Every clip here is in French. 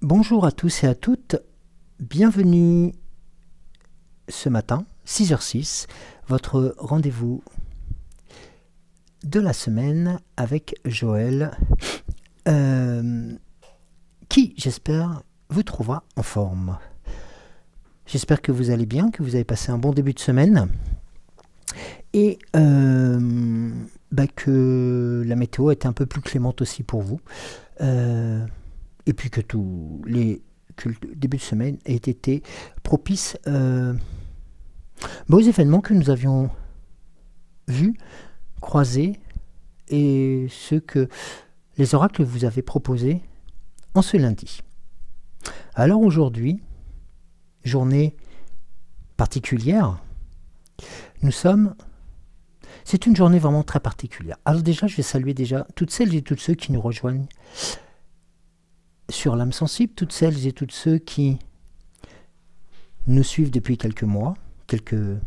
Bonjour à tous et à toutes, bienvenue ce matin, 6h06, votre rendez-vous de la semaine avec Joël, qui, j'espère, vous trouvera en forme. J'espère que vous allez bien, que vous avez passé un bon début de semaine et que la météo était un peu plus clémente aussi pour vous. Et puis que le début de semaine ait été propice aux événements que nous avions vus, croisés, et les oracles que vous avez proposés en ce lundi. Alors aujourd'hui, journée particulière, c'est une journée vraiment très particulière. Alors déjà, je vais saluer toutes celles et tous ceux qui nous rejoignent sur l'âme sensible, toutes celles et tous ceux qui nous suivent depuis quelques mois, quelques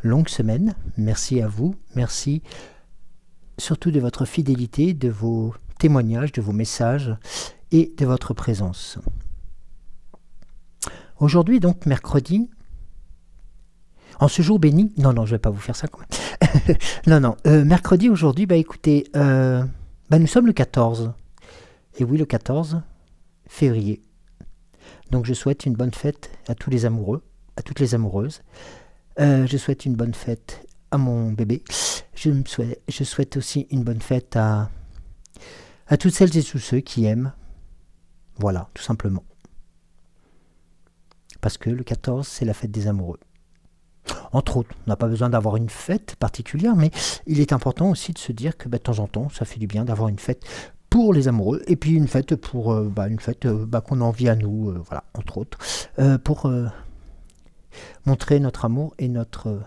longues semaines. Merci à vous, merci surtout de votre fidélité, de vos témoignages, de vos messages et de votre présence. Aujourd'hui, donc mercredi, en ce jour béni, non, je ne vais pas vous faire ça quand même. Mercredi aujourd'hui, écoutez, nous sommes le 14. Et oui, le 14 février. Donc je souhaite une bonne fête à tous les amoureux, à toutes les amoureuses. Je souhaite une bonne fête à mon bébé. Je souhaite aussi une bonne fête à toutes celles et tous ceux qui aiment. Voilà, tout simplement. Parce que le 14, c'est la fête des amoureux. Entre autres, on n'a pas besoin d'avoir une fête particulière, mais il est important aussi de se dire que de temps en temps, ça fait du bien d'avoir une fête pour les amoureux, et puis une fête qu'on a envie à nous, voilà, entre autres, pour montrer notre amour et notre...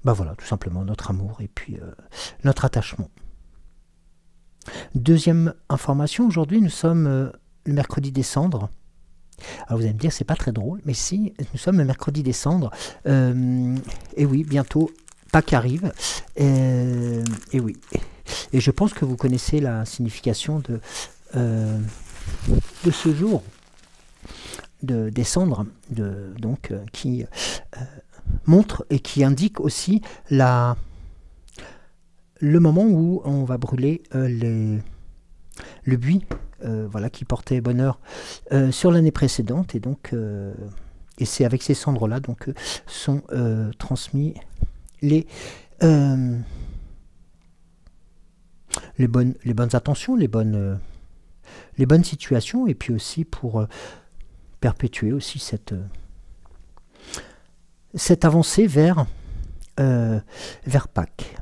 voilà, tout simplement, notre amour et puis notre attachement. Deuxième information, aujourd'hui, nous sommes le mercredi des cendres. Alors vous allez me dire, c'est pas très drôle, mais si, nous sommes le mercredi des cendres, et oui, bientôt, Pâques arrive, et oui... Et je pense que vous connaissez la signification de ce jour, des cendres, qui montre et qui indique aussi le moment où on va brûler le buis qui portait bonheur sur l'année précédente. Et donc, et c'est avec ces cendres-là sont transmis les bonnes attentions, les bonnes situations, et puis aussi pour perpétuer aussi cette avancée vers Pâques.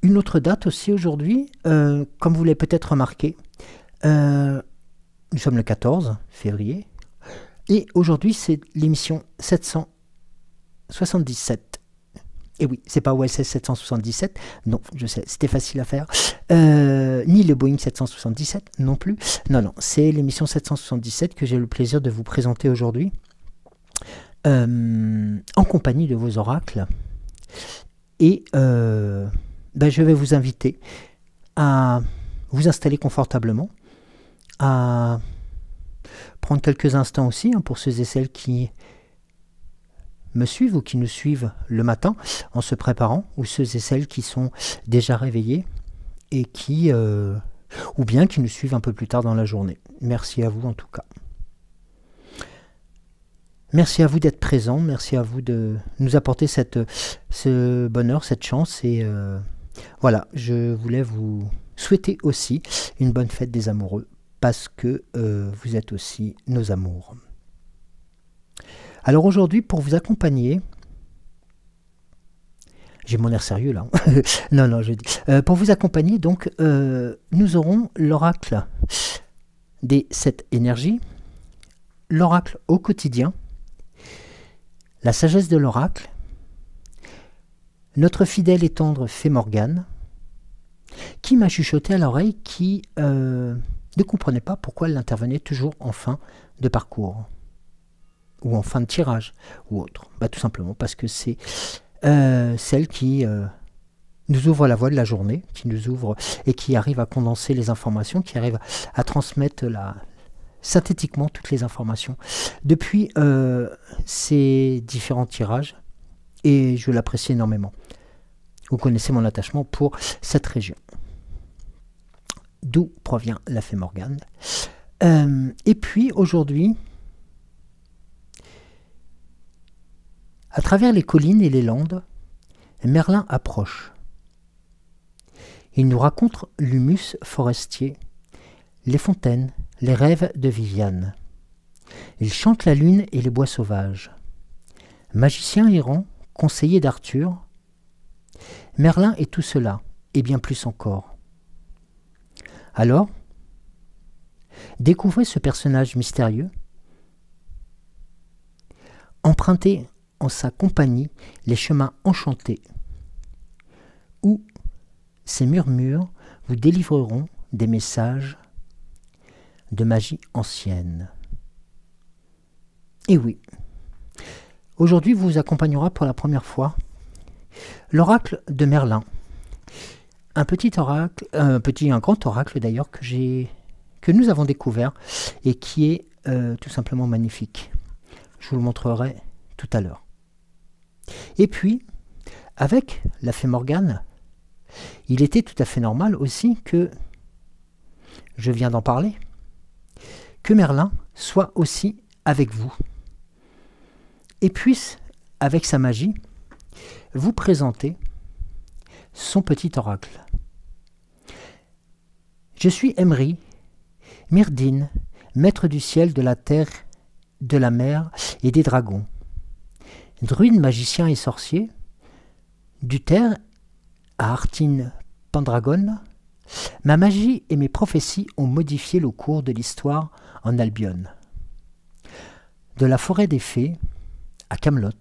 Une autre date aussi aujourd'hui, comme vous l'avez peut-être remarqué, nous sommes le 14 février, et aujourd'hui c'est l'émission 777. Et oui, c'est pas OSS 777, non, je sais, c'était facile à faire, ni le Boeing 777 non plus, non, c'est l'émission 777 que j'ai le plaisir de vous présenter aujourd'hui, en compagnie de vos oracles, et je vais vous inviter à vous installer confortablement, à prendre quelques instants aussi, pour ceux et celles qui me suivent ou qui nous suivent le matin en se préparant, ou ceux et celles qui sont déjà réveillés et ou bien qui nous suivent un peu plus tard dans la journée. Merci à vous en tout cas. Merci à vous d'être présent, merci à vous de nous apporter ce bonheur, cette chance. Et voilà, je voulais vous souhaiter aussi une bonne fête des amoureux, parce que vous êtes aussi nos amours. Alors aujourd'hui, pour vous accompagner, j'ai mon air sérieux là. Non, non, je dis. Pour vous accompagner, donc, nous aurons l'oracle des 7 énergies, l'oracle au quotidien, la sagesse de l'oracle, notre fidèle et tendre Fée Morgane, qui m'a chuchoté à l'oreille, qui ne comprenait pas pourquoi elle intervenait toujours en fin de parcours, ou en fin de tirage, ou autre. Bah, tout simplement parce que c'est celle qui nous ouvre la voie de la journée, qui nous ouvre et qui arrive à condenser les informations, qui arrive à transmettre synthétiquement toutes les informations depuis ces différents tirages, et je l'apprécie énormément. Vous connaissez mon attachement pour cette région, d'où provient la Fée Morgane. Et puis aujourd'hui, à travers les collines et les landes, Merlin approche. Il nous raconte l'humus forestier, les fontaines, les rêves de Viviane. Il chante la lune et les bois sauvages. Magicien errant, conseiller d'Arthur, Merlin est tout cela, et bien plus encore. Alors, découvrez ce personnage mystérieux, empruntez en sa compagnie les chemins enchantés, où ces murmures vous délivreront des messages de magie ancienne. Et oui, aujourd'hui vous accompagnera pour la première fois l'oracle de Merlin, un petit oracle, un grand oracle d'ailleurs que nous avons découvert et qui est tout simplement magnifique. Je vous le montrerai tout à l'heure. Et puis, avec la Fée Morgane, il était tout à fait normal aussi que, je viens d'en parler, que Merlin soit aussi avec vous et puisse, avec sa magie, vous présenter son petit oracle. Je suis Emry, Myrdine, maître du ciel, de la terre, de la mer et des dragons. Druide, magicien et sorcier, d'Uther à Artine Pendragon, ma magie et mes prophéties ont modifié le cours de l'histoire en Albion. De la forêt des fées à Camelot,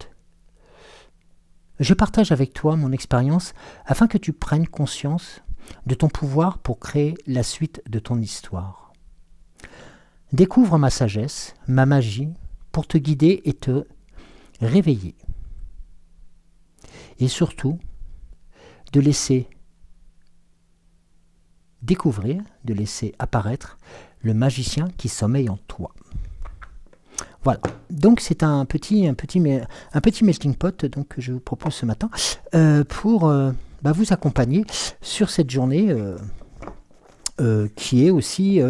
je partage avec toi mon expérience afin que tu prennes conscience de ton pouvoir pour créer la suite de ton histoire. Découvre ma sagesse, ma magie, pour te guider et te réveiller. Et surtout, de laisser découvrir, de laisser apparaître le magicien qui sommeille en toi. Voilà, donc c'est un petit melting pot donc, que je vous propose ce matin pour vous accompagner sur cette journée qui est aussi,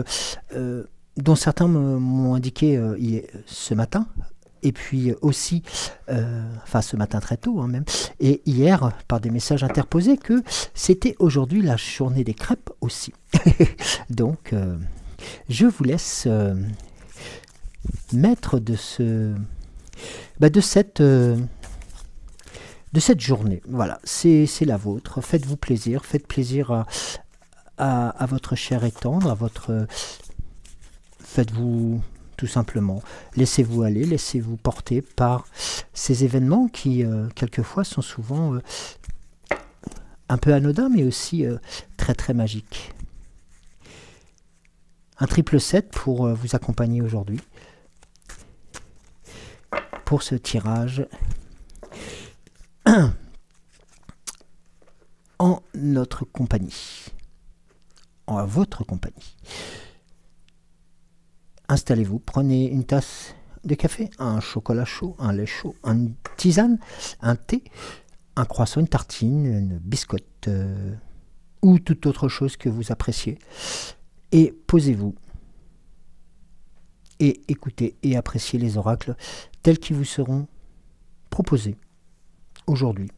dont certains m'ont indiqué ce matin, et puis aussi, ce matin très tôt même, et hier par des messages interposés, que c'était aujourd'hui la journée des crêpes aussi. Donc, je vous laisse maître de cette journée. Voilà, c'est la vôtre. Faites-vous plaisir, faites plaisir à votre chair et tendre, faites-vous tout simplement. Laissez-vous aller, laissez-vous porter par ces événements qui, quelquefois, sont souvent un peu anodins, mais aussi très très magiques. Un 777 pour vous accompagner aujourd'hui, pour ce tirage en notre compagnie, en votre compagnie. Installez-vous, prenez une tasse de café, un chocolat chaud, un lait chaud, une tisane, un thé, un croissant, une tartine, une biscotte ou toute autre chose que vous appréciez. Et posez-vous et écoutez et appréciez les oracles tels qu'ils vous seront proposés aujourd'hui,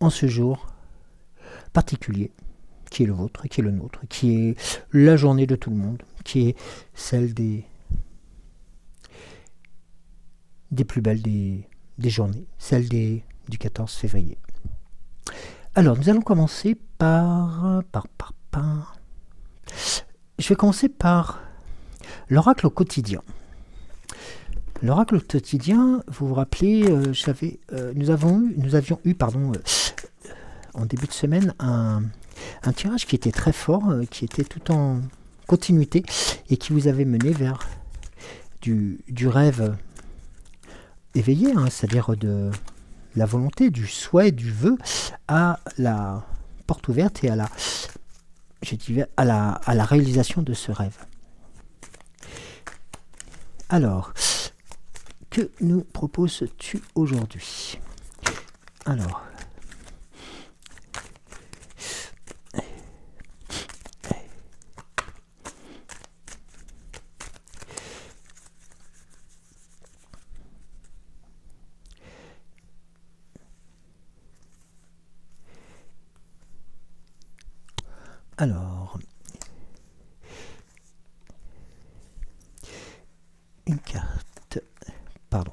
en ce jour particulier, qui est le vôtre, qui est le nôtre, qui est la journée de tout le monde, qui est celle des plus belles des journées, celle du 14 février. Alors, nous allons commencer par... Je vais commencer par l'oracle au quotidien. L'oracle au quotidien, vous vous rappelez, nous avions eu, en début de semaine, un tirage qui était très fort, qui était tout en continuité et qui vous avait mené vers du rêve éveillé, hein, c'est-à-dire de la volonté, du souhait, du vœu, à la porte ouverte et à la réalisation de ce rêve. Alors, que nous proposes-tu aujourd'hui? Alors, une carte, pardon.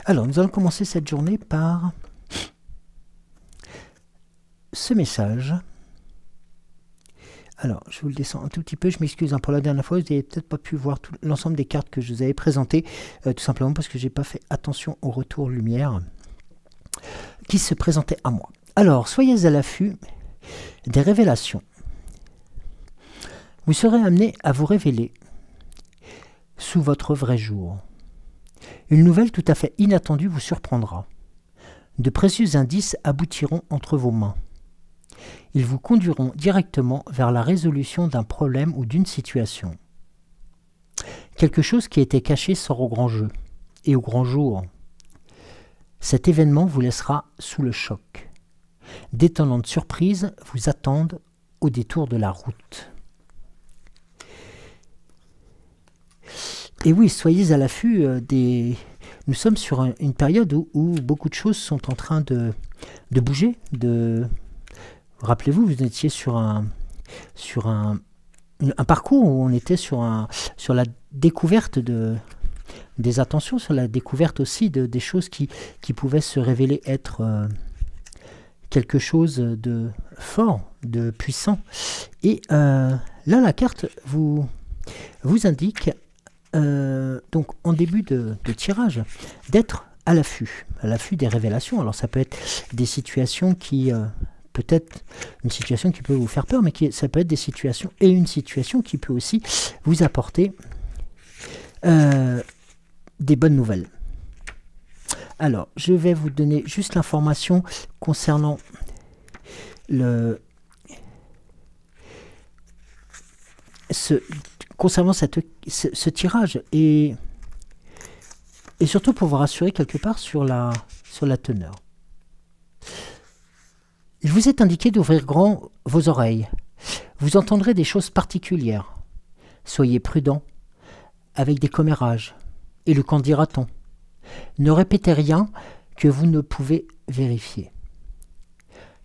Alors, nous allons commencer cette journée par ce message. Alors, je vous le descends un tout petit peu, je m'excuse pour la dernière fois, vous n'avez peut-être pas pu voir l'ensemble des cartes que je vous avais présentées, tout simplement parce que je n'ai pas fait attention au retour lumière qui se présentait à moi. Alors, soyez à l'affût des révélations. Vous serez amené à vous révéler sous votre vrai jour. Une nouvelle tout à fait inattendue vous surprendra. De précieux indices aboutiront entre vos mains. Ils vous conduiront directement vers la résolution d'un problème ou d'une situation. Quelque chose qui était caché sort au grand jeu et au grand jour. Cet événement vous laissera sous le choc. D'étonnantes surprises vous attendent au détour de la route. Et oui, soyez à l'affût des... Nous sommes sur une période où beaucoup de choses sont en train de bouger. Rappelez-vous, vous étiez sur un parcours où on était sur la découverte des attentions, sur la découverte aussi des choses qui pouvaient se révéler être quelque chose de fort, de puissant. Et là, la carte vous indique, donc en début de tirage, d'être à l'affût des révélations. Alors ça peut être des situations qui... peut-être une situation qui peut vous faire peur, mais ça peut être des situations et une situation qui peut aussi vous apporter des bonnes nouvelles. Alors, je vais vous donner juste l'information concernant ce tirage et surtout pour vous rassurer quelque part sur la teneur. Il vous est indiqué d'ouvrir grand vos oreilles. Vous entendrez des choses particulières. Soyez prudent avec des commérages. Et le qu'en dira-t-on? Ne répétez rien que vous ne pouvez vérifier.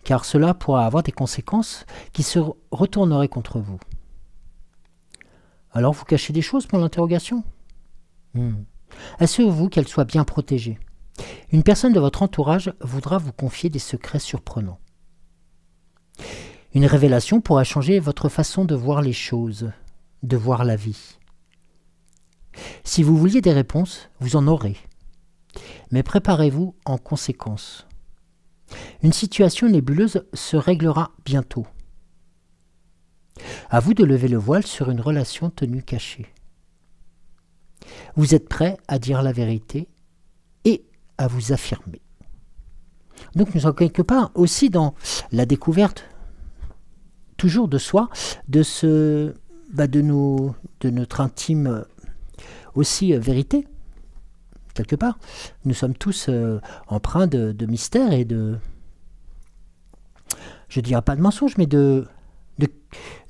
Car cela pourra avoir des conséquences qui se retourneraient contre vous. Alors vous cachez des choses pour l'interrogation? Assurez-vous qu'elles soient bien protégées. Une personne de votre entourage voudra vous confier des secrets surprenants. Une révélation pourra changer votre façon de voir les choses, de voir la vie. Si vous vouliez des réponses, vous en aurez. Mais préparez-vous en conséquence. Une situation nébuleuse se réglera bientôt. À vous de lever le voile sur une relation tenue cachée. Vous êtes prêt à dire la vérité et à vous affirmer. Donc nous sommes quelque part aussi dans la découverte toujours de soi, de notre intime aussi vérité, quelque part. Nous sommes tous empreints de mystère et de, je dirais pas de mensonge, mais de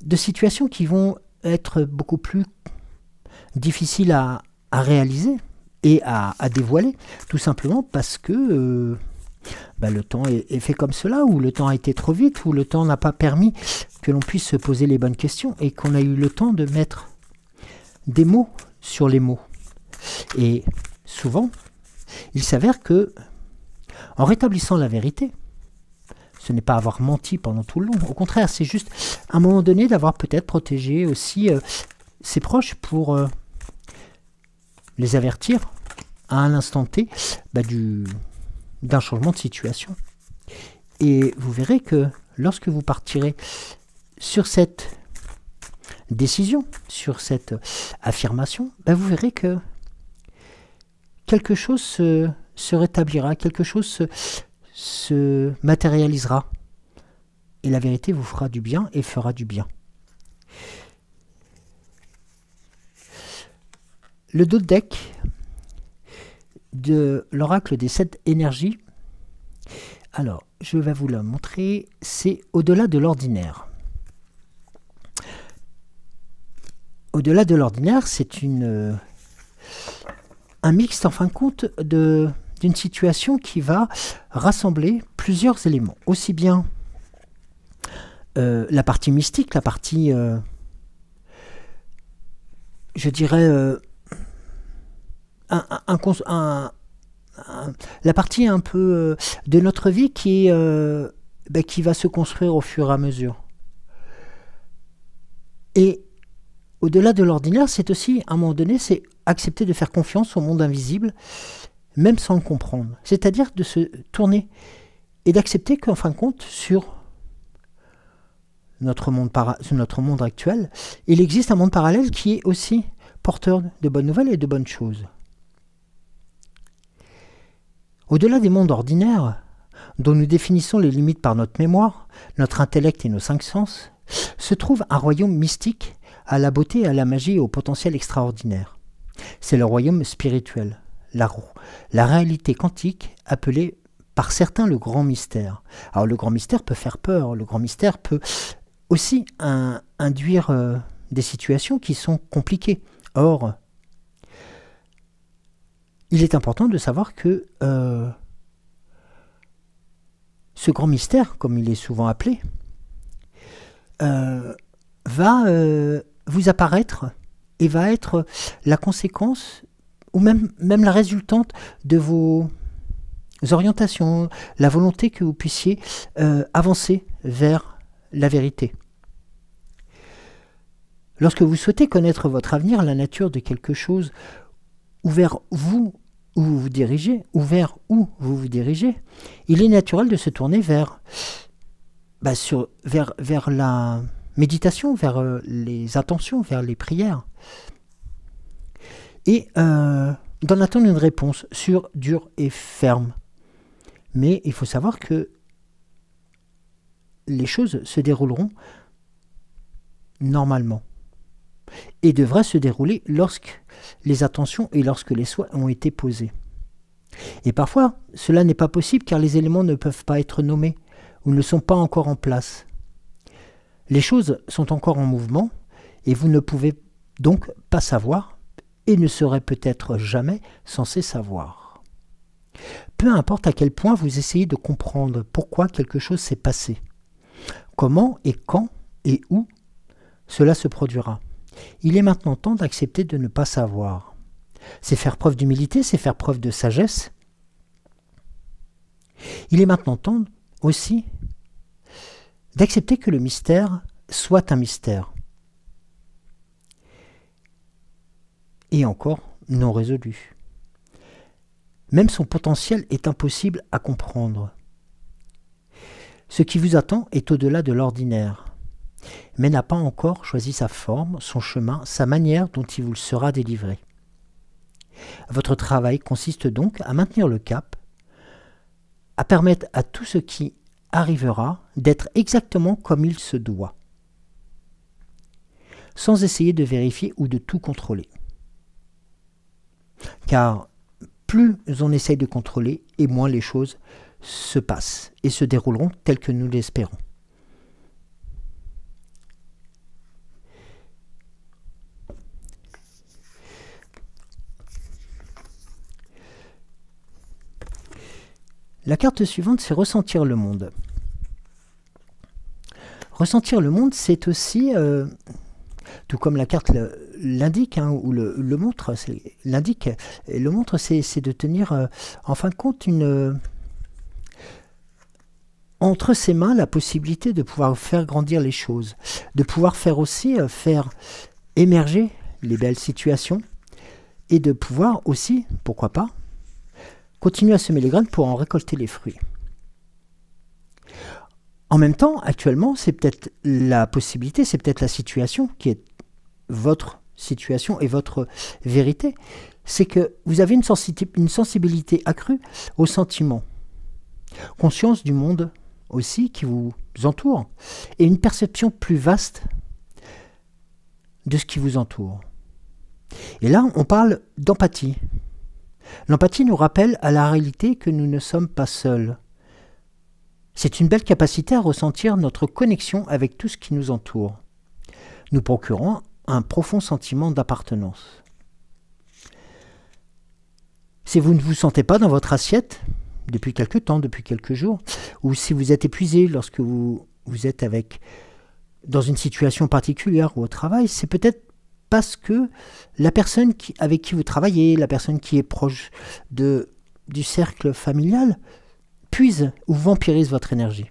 de situations qui vont être beaucoup plus difficiles à réaliser et à dévoiler, tout simplement parce que le temps est fait comme cela, ou le temps a été trop vite, ou le temps n'a pas permis que l'on puisse se poser les bonnes questions et qu'on a eu le temps de mettre des mots sur les mots. Et souvent, il s'avère que, en rétablissant la vérité, ce n'est pas avoir menti pendant tout le long. Au contraire, c'est juste, à un moment donné, d'avoir peut-être protégé aussi ses proches pour les avertir à un instant T d'un changement de situation. Et vous verrez que lorsque vous partirez sur cette décision, sur cette affirmation, vous verrez que quelque chose se rétablira, quelque chose se matérialisera. Et la vérité vous fera du bien et fera du bien. Le dos de deck de l'oracle des 7 énergies, alors je vais vous la montrer, c'est au-delà de l'ordinaire. Au-delà de l'ordinaire, c'est un mixte en fin de compte d'une situation qui va rassembler plusieurs éléments. Aussi bien la partie mystique, la partie, je dirais, la partie un peu de notre vie qui va se construire au fur et à mesure. Et au-delà de l'ordinaire, c'est aussi, à un moment donné, c'est accepter de faire confiance au monde invisible, même sans le comprendre. C'est-à-dire de se tourner et d'accepter qu'en fin de compte, sur notre monde actuel, il existe un monde parallèle qui est aussi porteur de bonnes nouvelles et de bonnes choses. Au-delà des mondes ordinaires, dont nous définissons les limites par notre mémoire, notre intellect et nos 5 sens, se trouve un royaume mystique à la beauté, à la magie et au potentiel extraordinaire. C'est le royaume spirituel, la réalité quantique appelée par certains le grand mystère. Alors le grand mystère peut faire peur, le grand mystère peut aussi induire des situations qui sont compliquées. Or, il est important de savoir que ce grand mystère, comme il est souvent appelé, va vous apparaître et va être la conséquence ou même la résultante de vos orientations, la volonté que vous puissiez avancer vers la vérité. Lorsque vous souhaitez connaître votre avenir, la nature de quelque chose, ou vers vous où vous vous dirigez, ou vers où vous vous dirigez, il est naturel de se tourner vers la méditation, vers les attentions, vers les prières. Et d'en attendre une réponse sûre, dure et ferme. Mais il faut savoir que les choses se dérouleront normalement. Et devraient se dérouler lorsque les attentions et lorsque les souhaits ont été posés. Et parfois, cela n'est pas possible car les éléments ne peuvent pas être nommés ou ne sont pas encore en place. Les choses sont encore en mouvement et vous ne pouvez donc pas savoir et ne serez peut-être jamais censé savoir. Peu importe à quel point vous essayez de comprendre pourquoi quelque chose s'est passé, comment et quand et où cela se produira. Il est maintenant temps d'accepter de ne pas savoir. C'est faire preuve d'humilité, c'est faire preuve de sagesse. Il est maintenant temps aussi d'accepter que le mystère soit un mystère. Et encore non résolu. Même son potentiel est impossible à comprendre. Ce qui vous attend est au-delà de l'ordinaire, mais n'a pas encore choisi sa forme, son chemin, sa manière dont il vous sera délivré. Votre travail consiste donc à maintenir le cap, à permettre à tout ce qui arrivera d'être exactement comme il se doit, sans essayer de vérifier ou de tout contrôler. Car plus on essaye de contrôler, et moins les choses se passent et se dérouleront telles que nous l'espérons. La carte suivante, c'est ressentir le monde. Ressentir le monde, c'est aussi, tout comme la carte l'indique, hein, ou le montre, l'indique, le montre, c'est de tenir, en fin de compte, entre ses mains la possibilité de pouvoir faire grandir les choses, de pouvoir faire aussi faire émerger les belles situations, et de pouvoir aussi, pourquoi pas, continuer à semer les graines pour en récolter les fruits. En même temps, actuellement, c'est peut-être la possibilité, c'est peut-être la situation qui est votre situation et votre vérité. C'est que vous avez une sensibilité accrue aux sentiments, conscience du monde aussi qui vous entoure, et une perception plus vaste de ce qui vous entoure. Et là, on parle d'empathie. L'empathie nous rappelle à la réalité que nous ne sommes pas seuls. C'est une belle capacité à ressentir notre connexion avec tout ce qui nous entoure, nous procurant un profond sentiment d'appartenance. Si vous ne vous sentez pas dans votre assiette, depuis quelque temps, depuis quelques jours, ou si vous êtes épuisé lorsque vous êtes dans une situation particulière ou au travail, c'est peut-être parce que la personne avec qui vous travaillez, la personne qui est proche du cercle familial, puise ou vampirise votre énergie.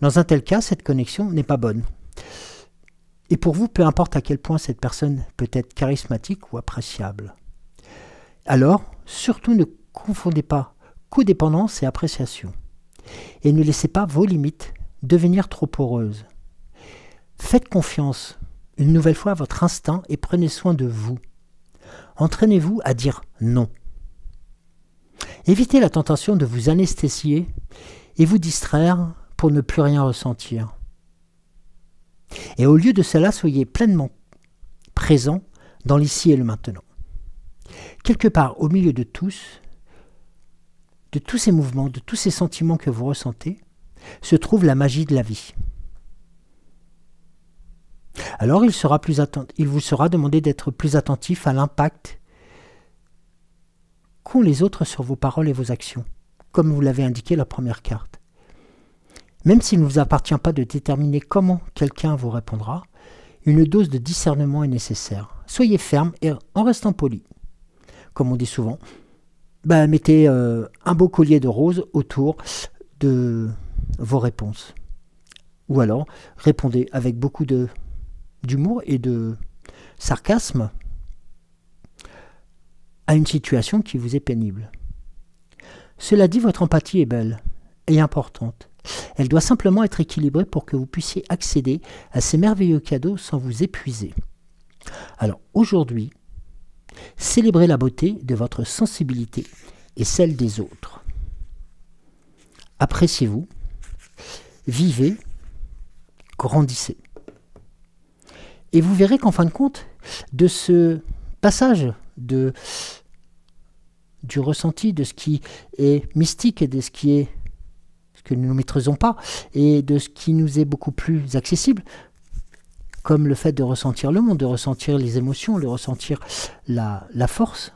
Dans un tel cas, cette connexion n'est pas bonne. Et pour vous, peu importe à quel point cette personne peut être charismatique ou appréciable. Alors, surtout ne confondez pas codépendance et appréciation. Et ne laissez pas vos limites devenir trop poreuses. Faites confiance une nouvelle fois à votre instinct et prenez soin de vous. Entraînez-vous à dire non. Évitez la tentation de vous anesthésier et vous distraire pour ne plus rien ressentir. Et au lieu de cela, soyez pleinement présent dans l'ici et le maintenant. Quelque part au milieu de tous ces mouvements, de tous ces sentiments que vous ressentez, se trouve la magie de la vie. Alors il vous sera demandé d'être plus attentif à l'impact qu'ont les autres sur vos paroles et vos actions, comme vous l'avez indiqué la première carte. Même s'il ne vous appartient pas de déterminer comment quelqu'un vous répondra, une dose de discernement est nécessaire. Soyez ferme et en restant poli. Comme on dit souvent, mettez un beau collier de roses autour de vos réponses. Ou alors, répondez avec beaucoup d'humour et de sarcasme à une situation qui vous est pénible. Cela dit, votre empathie est belle et importante. Elle doit simplement être équilibrée pour que vous puissiez accéder à ces merveilleux cadeaux sans vous épuiser. Alors aujourd'hui, célébrez la beauté de votre sensibilité et celle des autres. Appréciez-vous, vivez, grandissez. Et vous verrez qu'en fin de compte, de ce passage du ressenti, de ce qui est mystique et de ce que nous ne maîtrisons pas, et de ce qui nous est beaucoup plus accessible, comme le fait de ressentir le monde, de ressentir les émotions, de ressentir la force,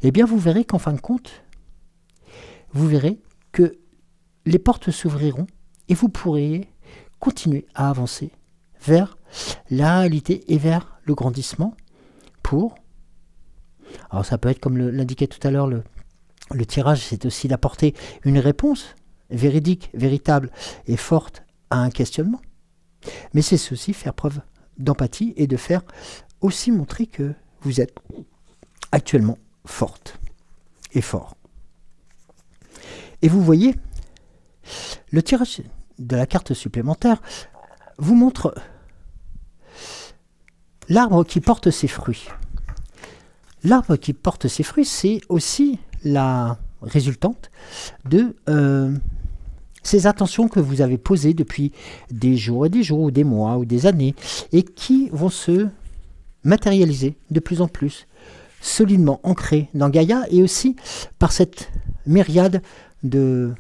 eh bien vous verrez qu'en fin de compte, vous verrez que les portes s'ouvriront et vous pourrez continuer à avancer vers la réalité et vers le grandissement alors ça peut être comme l'indiquait tout à l'heure le tirage, c'est aussi d'apporter une réponse véridique, véritable et forte à un questionnement. Mais c'est aussi faire preuve d'empathie et de faire aussi montrer que vous êtes actuellement forte et fort. Et vous voyez, le tirage de la carte supplémentaire vous montre l'arbre qui porte ses fruits. L'arbre qui porte ses fruits, c'est aussi la résultante de ces attentions que vous avez posées depuis des jours et des jours, ou des mois, ou des années, et qui vont se matérialiser de plus en plus, solidement ancrées dans Gaïa, et aussi par cette myriade de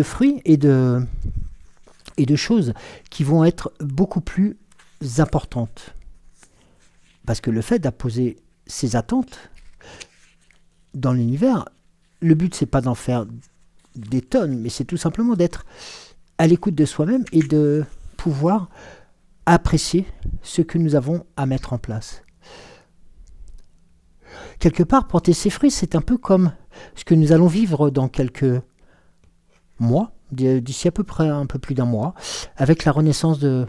fruits et de choses qui vont être beaucoup plus importantes. Parce que le fait d'apposer ces attentes dans l'univers, le but, c'est pas d'en faire des tonnes, mais c'est tout simplement d'être à l'écoute de soi-même et de pouvoir apprécier ce que nous avons à mettre en place. Quelque part, porter ses fruits, c'est un peu comme ce que nous allons vivre dans quelques mois, d'ici à peu près un peu plus d'un mois, avec la renaissance de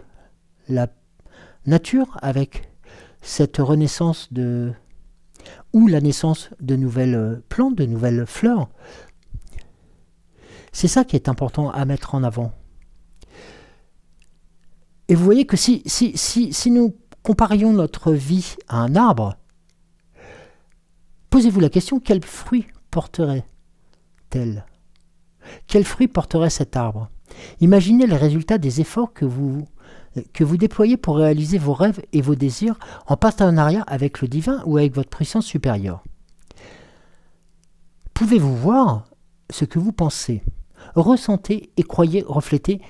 la nature, avec cette renaissance ou la naissance de nouvelles plantes, de nouvelles fleurs. C'est ça qui est important à mettre en avant. Et vous voyez que si nous comparions notre vie à un arbre, posez-vous la question, quel fruit porterait-elle? Quel fruit porterait cet arbre? Imaginez les résultats des efforts que vous déployez pour réaliser vos rêves et vos désirs en partenariat avec le divin ou avec votre puissance supérieure. Pouvez-vous voir ce que vous pensez, ressentez et croyez refléter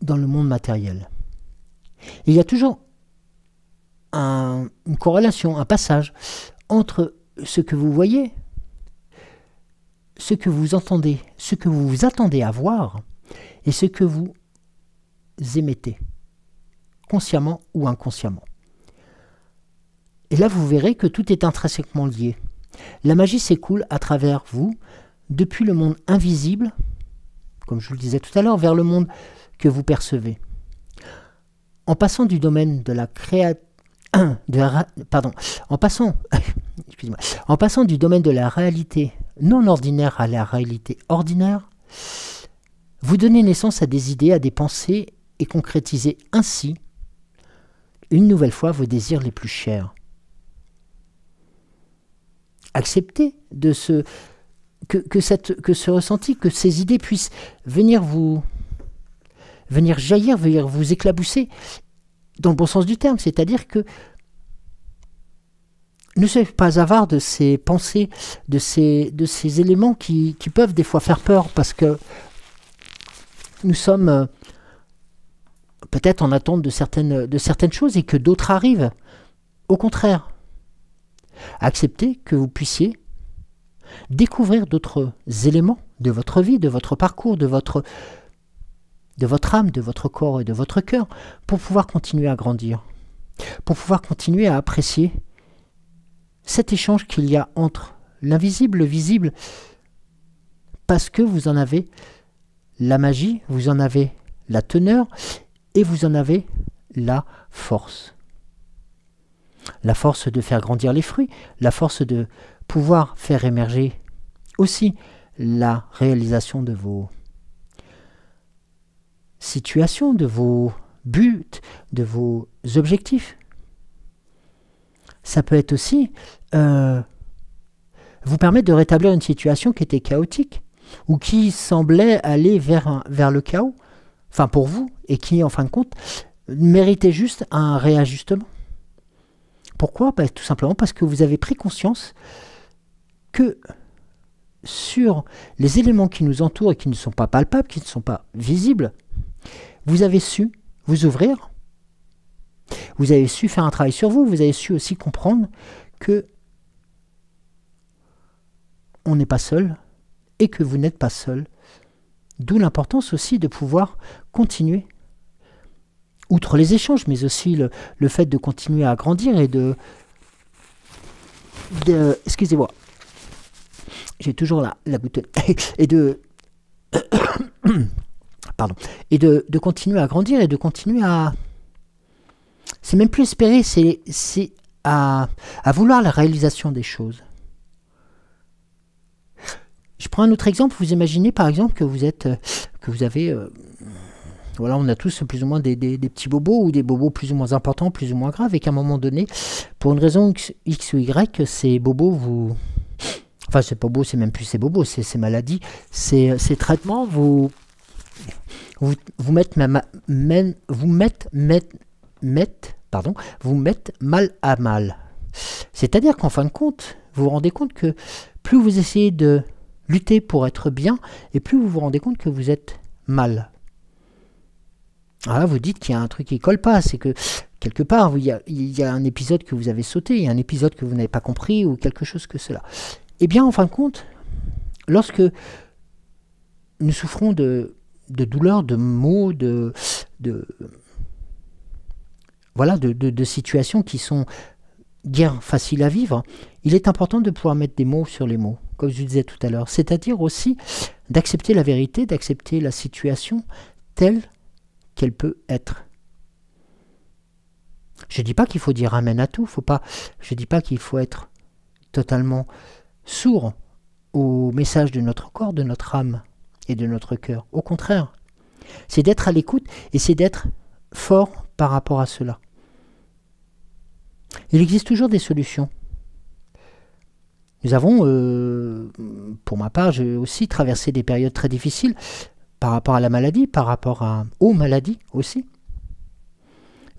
dans le monde matériel? Il y a toujours une corrélation, un passage entre ce que vous voyez, ce que vous entendez, ce que vous vous attendez à voir et ce que vous émettez, consciemment ou inconsciemment. Et là, vous verrez que tout est intrinsèquement lié. La magie s'écoule à travers vous, depuis le monde invisible, comme je vous le disais tout à l'heure, vers le monde que vous percevez. En passant du domaine de la en passant du domaine de la réalité non ordinaire à la réalité ordinaire, vous donnez naissance à des idées, à des pensées et concrétisez ainsi une nouvelle fois vos désirs les plus chers. Acceptez que ce ressenti, que ces idées puissent venir jaillir, venir vous éclabousser dans le bon sens du terme, c'est-à-dire que ne soyez pas avare de ces pensées, de ces éléments qui peuvent des fois faire peur, parce que nous sommes peut-être en attente de certaines choses et que d'autres arrivent. Au contraire, acceptez que vous puissiez découvrir d'autres éléments de votre vie, de votre parcours, de votre âme, de votre corps et de votre cœur, pour pouvoir continuer à grandir, pour pouvoir continuer à apprécier cet échange qu'il y a entre l'invisible, le visible, parce que vous en avez la magie, vous en avez la teneur et vous en avez la force. La force de faire grandir les fruits, la force de pouvoir faire émerger aussi la réalisation de vos situations, de vos buts, de vos objectifs. Ça peut être aussi vous permettre de rétablir une situation qui était chaotique ou qui semblait aller vers le chaos, enfin pour vous, et qui en fin de compte méritait juste un réajustement. Pourquoi? Tout simplement parce que vous avez pris conscience que sur les éléments qui nous entourent et qui ne sont pas palpables, qui ne sont pas visibles, vous avez su vous ouvrir, vous avez su faire un travail sur vous, vous avez su aussi comprendre que on n'est pas seul et que vous n'êtes pas seul. D'où l'importance aussi de pouvoir continuer, outre les échanges, mais aussi le fait de continuer à grandir et excusez-moi, j'ai toujours la bouteille, et de continuer à grandir et de continuer à... C'est même plus espérer, c'est à vouloir la réalisation des choses. Je prends un autre exemple. Vous imaginez par exemple que vous avez... voilà, on a tous plus ou moins des petits bobos ou des bobos plus ou moins importants, plus ou moins graves, et qu'à un moment donné, pour une raison X ou Y, ces bobos vous... Enfin, c'est pas beau, c'est même plus ces bobos, ces maladies, ces traitements vous mettent mal à mal. C'est-à-dire qu'en fin de compte, vous vous rendez compte que plus vous essayez de lutter pour être bien, et plus vous vous rendez compte que vous êtes mal. Alors là, vous dites qu'il y a un truc qui ne colle pas, c'est que quelque part, il y a un épisode que vous avez sauté, il y a un épisode que vous n'avez pas compris, ou quelque chose que cela. Eh bien, en fin de compte, lorsque nous souffrons de douleurs, de maux, voilà, de situations qui sont guère faciles à vivre, il est important de pouvoir mettre des mots sur les mots, comme je disais tout à l'heure. C'est-à-dire aussi d'accepter la vérité, d'accepter la situation telle qu'elle peut être. Je ne dis pas qu'il faut dire amen à tout, je ne dis pas qu'il faut être totalement sourd au message de notre corps, de notre âme et de notre cœur. Au contraire, c'est d'être à l'écoute et c'est d'être fort par rapport à cela. Il existe toujours des solutions. Nous avons, pour ma part, j'ai aussi traversé des périodes très difficiles par rapport à la maladie, par rapport aux maladies aussi.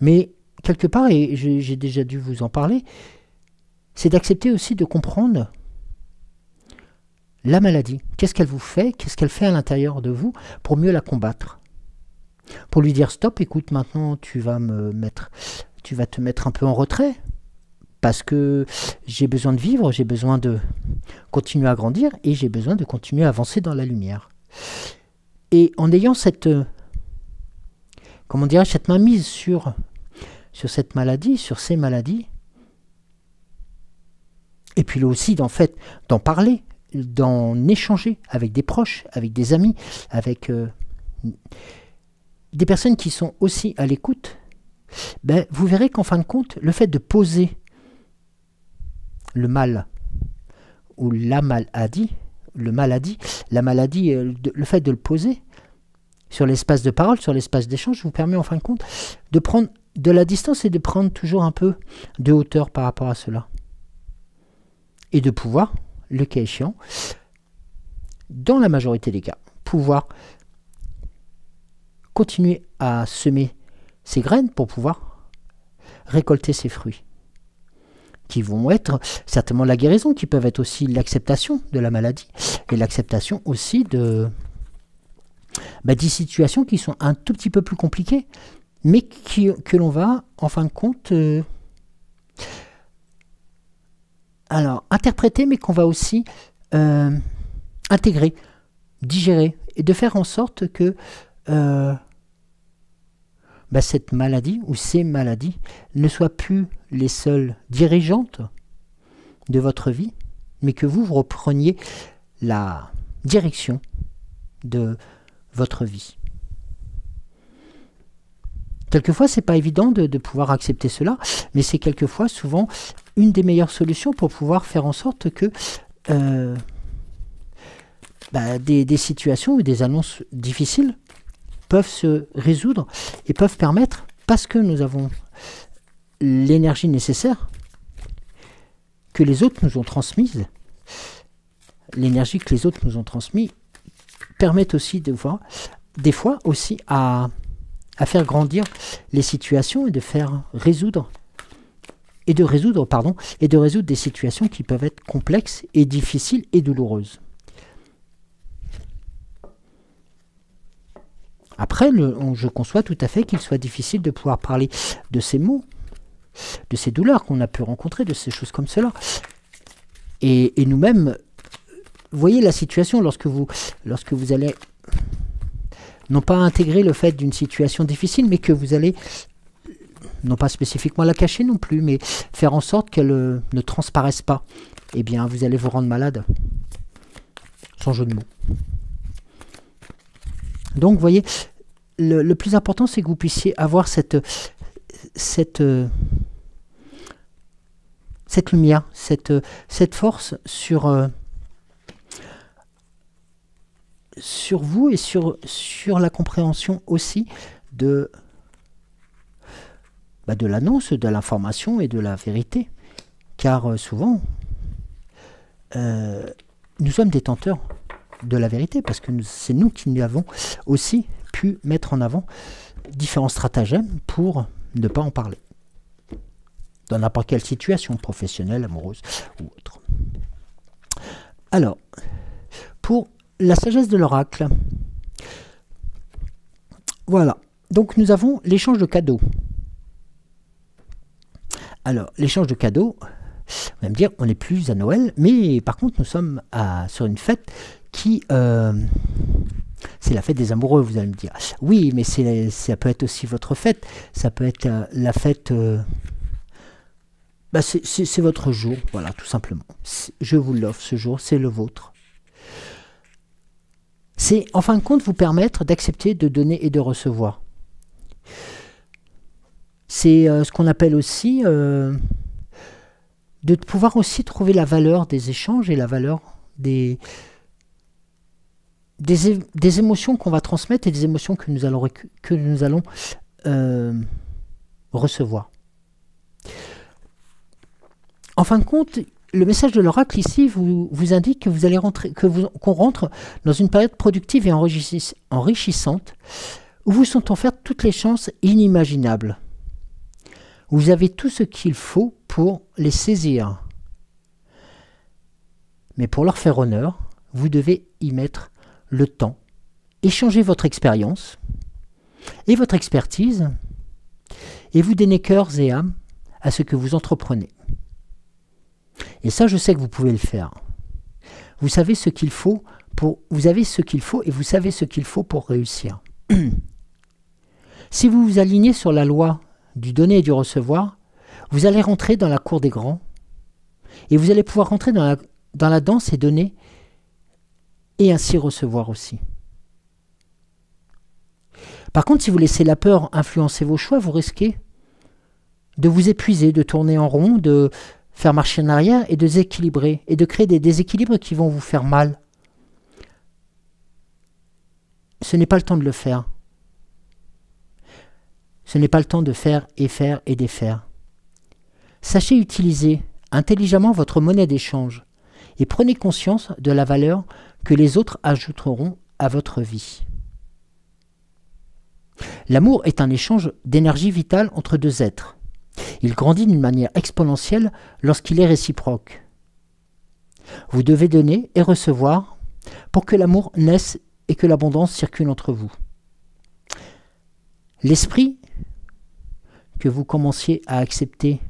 Mais quelque part, et j'ai déjà dû vous en parler, c'est d'accepter aussi de comprendre la maladie. Qu'est-ce qu'elle vous fait? Qu'est-ce qu'elle fait à l'intérieur de vous pour mieux la combattre? Pour lui dire stop, écoute, maintenant tu vas te mettre un peu en retrait parce que j'ai besoin de vivre, j'ai besoin de continuer à grandir et j'ai besoin de continuer à avancer dans la lumière. Et en ayant cette, comment dirais-je, cette mainmise sur cette maladie, sur ces maladies, et puis là aussi d'en parler, d'en échanger avec des proches, avec des amis, avec des personnes qui sont aussi à l'écoute, ben, vous verrez qu'en fin de compte, le fait de poser le mal ou la maladie, la maladie, le fait de le poser sur l'espace de parole, sur l'espace d'échange, vous permet en fin de compte de prendre de la distance et de prendre toujours un peu de hauteur par rapport à cela. Et de pouvoir, le cas échéant, dans la majorité des cas, pouvoir continuer à semer ces graines pour pouvoir récolter ces fruits, qui vont être certainement la guérison, qui peuvent être aussi l'acceptation de la maladie, et l'acceptation aussi des situations qui sont un tout petit peu plus compliquées, mais que l'on va, en fin de compte, interpréter, mais qu'on va aussi intégrer, digérer, et de faire en sorte que cette maladie ou ces maladies ne soient plus les seules dirigeantes de votre vie, mais que vous repreniez la direction de votre vie. Quelquefois, c'est pas évident de pouvoir accepter cela, mais c'est quelquefois souvent une des meilleures solutions pour pouvoir faire en sorte que des situations ou des annonces difficiles peuvent se résoudre et peuvent permettre, parce que nous avons l'énergie nécessaire que les autres nous ont transmise, l'énergie que les autres nous ont transmise permettent aussi de voir, des fois aussi à faire grandir les situations et de faire résoudre de résoudre des situations qui peuvent être complexes et difficiles et douloureuses. Après, je conçois tout à fait qu'il soit difficile de pouvoir parler de ces maux, de ces douleurs qu'on a pu rencontrer, de ces choses comme cela. Et nous-mêmes, voyez la situation lorsque vous allez non pas intégrer le fait d'une situation difficile, mais que vous allez, non pas spécifiquement la cacher non plus, mais faire en sorte qu'elle ne transparaisse pas. Eh bien, vous allez vous rendre malade, sans jeu de mots. Donc, vous voyez, le plus important, c'est que vous puissiez avoir cette lumière, cette force sur vous et sur la compréhension aussi de l'annonce, de l'information et de la vérité. Car souvent, nous sommes détenteurs de la vérité, parce que c'est nous qui avons aussi pu mettre en avant différents stratagèmes pour ne pas en parler. Dans n'importe quelle situation, professionnelle, amoureuse ou autre. Alors, pour la sagesse de l'oracle, voilà. Donc nous avons l'échange de cadeaux. Alors, l'échange de cadeaux, Vous allez me dire, on n'est plus à Noël, mais par contre, nous sommes sur une fête qui... c'est la fête des amoureux, vous allez me dire. Oui, mais ça peut être aussi votre fête. Ça peut être la fête... c'est votre jour, voilà, tout simplement. Je vous l'offre ce jour, c'est le vôtre. C'est, en fin de compte, vous permettre d'accepter, de donner et de recevoir. C'est ce qu'on appelle aussi de pouvoir aussi trouver la valeur des échanges et la valeur des émotions qu'on va transmettre et des émotions que nous allons recevoir. En fin de compte, le message de l'oracle ici vous indique que vous allez qu'on rentre dans une période productive et enrichissante où vous sont offertes toutes les chances inimaginables. Vous avez tout ce qu'il faut pour les saisir. Mais pour leur faire honneur, vous devez y mettre le temps, échanger votre expérience et votre expertise, et vous donner cœur et âme à ce que vous entreprenez. Et ça, je sais que vous pouvez le faire. Vous savez ce qu'il faut vous avez ce qu'il faut et vous savez ce qu'il faut pour réussir. Si vous vous alignez sur la loi du donner et du recevoir, vous allez rentrer dans la cour des grands et vous allez pouvoir rentrer dans la danse et donner et ainsi recevoir aussi. Par contre, si vous laissez la peur influencer vos choix, vous risquez de vous épuiser, de tourner en rond, de faire marcher en arrière et de déséquilibrer et de créer des déséquilibres qui vont vous faire mal. Ce n'est pas le temps de le faire. Ce n'est pas le temps de faire et défaire. Sachez utiliser intelligemment votre monnaie d'échange et prenez conscience de la valeur que les autres ajouteront à votre vie. L'amour est un échange d'énergie vitale entre deux êtres. Il grandit d'une manière exponentielle lorsqu'il est réciproque. Vous devez donner et recevoir pour que l'amour naisse et que l'abondance circule entre vous. L'esprit que vous commenciez à accepter,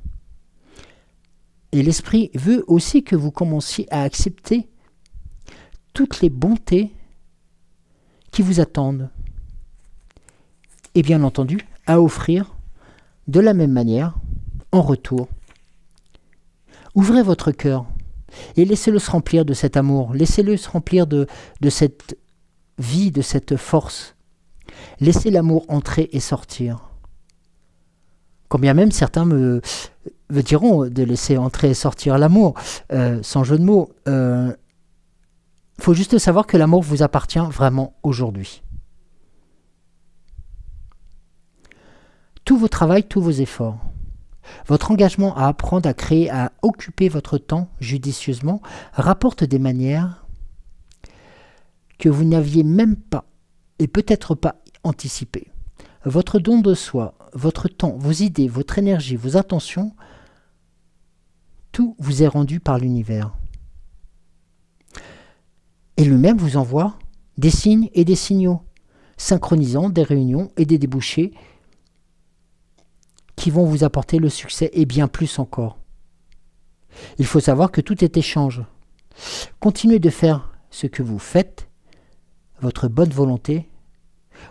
et l'esprit veut aussi que vous commenciez à accepter toutes les bontés qui vous attendent. Et bien entendu, à offrir de la même manière, en retour. Ouvrez votre cœur et laissez-le se remplir de cet amour, laissez-le se remplir de cette vie, de cette force. Laissez l'amour entrer et sortir. Quand bien même certains me diront de laisser entrer et sortir l'amour, sans jeu de mots, faut juste savoir que l'amour vous appartient vraiment aujourd'hui. Tout vos travaux, tous vos efforts, votre engagement à apprendre, à créer, à occuper votre temps judicieusement rapporte des manières que vous n'aviez même pas et peut-être pas anticipées. Votre don de soi, votre temps, vos idées, votre énergie, vos attentions, tout vous est rendu par l'univers. Et lui-même vous envoie des signes et des signaux, synchronisant des réunions et des débouchés qui vont vous apporter le succès et bien plus encore. Il faut savoir que tout est échange. Continuez de faire ce que vous faites, votre bonne volonté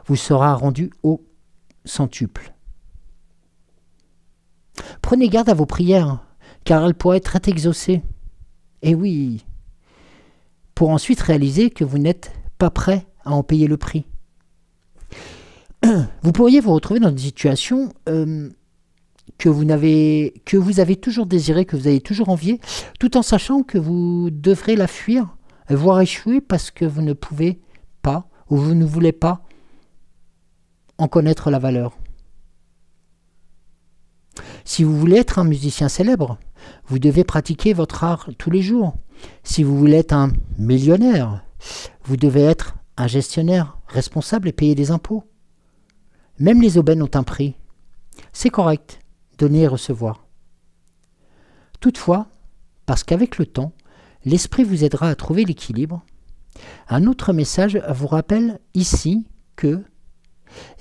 vous sera rendue au centuple. Prenez garde à vos prières, car elles pourraient être exaucées. Et oui, pour ensuite réaliser que vous n'êtes pas prêt à en payer le prix. Vous pourriez vous retrouver dans une situation que vous avez toujours désiré, que vous avez toujours envié, tout en sachant que vous devrez la fuir, voire échouer parce que vous ne pouvez pas ou vous ne voulez pas en connaître la valeur. Si vous voulez être un musicien célèbre, vous devez pratiquer votre art tous les jours. Si vous voulez être un millionnaire, vous devez être un gestionnaire responsable et payer des impôts. Même les aubaines ont un prix. C'est correct, donner et recevoir. Toutefois, parce qu'avec le temps, l'esprit vous aidera à trouver l'équilibre, un autre message vous rappelle ici que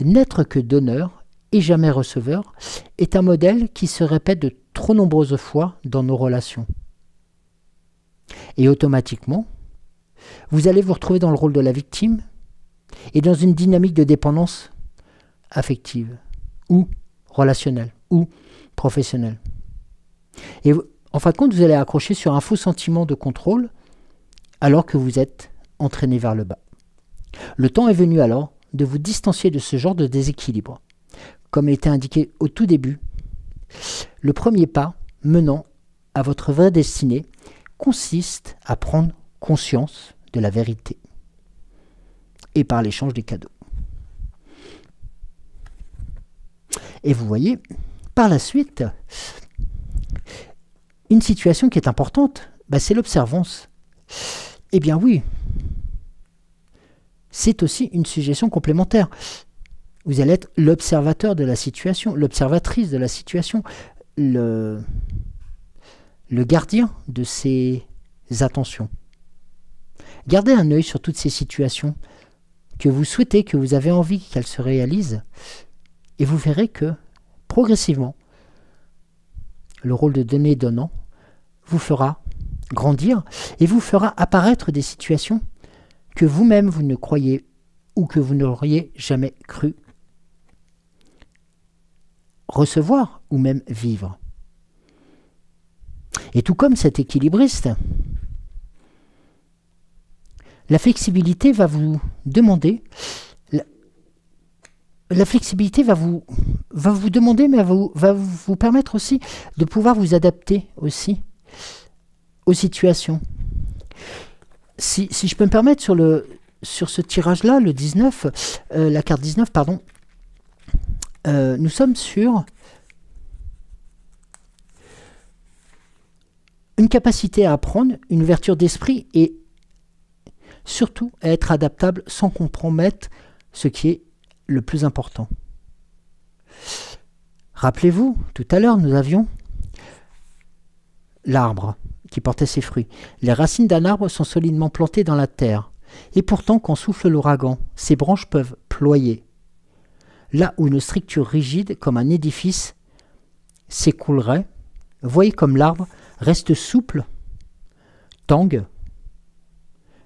n'être que donneur et jamais receveur est un modèle qui se répète de trop nombreuses fois dans nos relations. Et automatiquement, vous allez vous retrouver dans le rôle de la victime et dans une dynamique de dépendance affective ou relationnelle ou professionnelle. Et en fin de compte, vous allez accrocher sur un faux sentiment de contrôle alors que vous êtes entraîné vers le bas. Le temps est venu alors de vous distancier de ce genre de déséquilibre. Comme était indiqué au tout début, le premier pas menant à votre vraie destinée consiste à prendre conscience de la vérité et par l'échange des cadeaux. Et vous voyez, par la suite, une situation qui est importante, c'est l'observance. Eh bien oui, c'est aussi une suggestion complémentaire. Vous allez être l'observateur de la situation, l'observatrice de la situation, le gardien de ces attentions. Gardez un œil sur toutes ces situations que vous souhaitez, que vous avez envie qu'elles se réalisent, et vous verrez que, progressivement, le rôle de donner-donnant vous fera grandir et vous fera apparaître des situations que vous-même vous ne croyez ou que vous n'auriez jamais cru recevoir ou même vivre. Et tout comme cet équilibriste, la flexibilité va vous demander, la flexibilité va vous demander, mais va vous permettre aussi de pouvoir vous adapter aussi aux situations. Si je peux me permettre, sur ce tirage-là, le 19, la carte 19, pardon, nous sommes sur une capacité à apprendre, une ouverture d'esprit et surtout à être adaptable sans compromettre ce qui est le plus important. Rappelez-vous, tout à l'heure, nous avions l'arbre qui portait ses fruits. Les racines d'un arbre sont solidement plantées dans la terre. Et pourtant, quand souffle l'ouragan, ses branches peuvent ployer. Là où une structure rigide, comme un édifice, s'écroulerait, voyez comme l'arbre reste souple, tangue,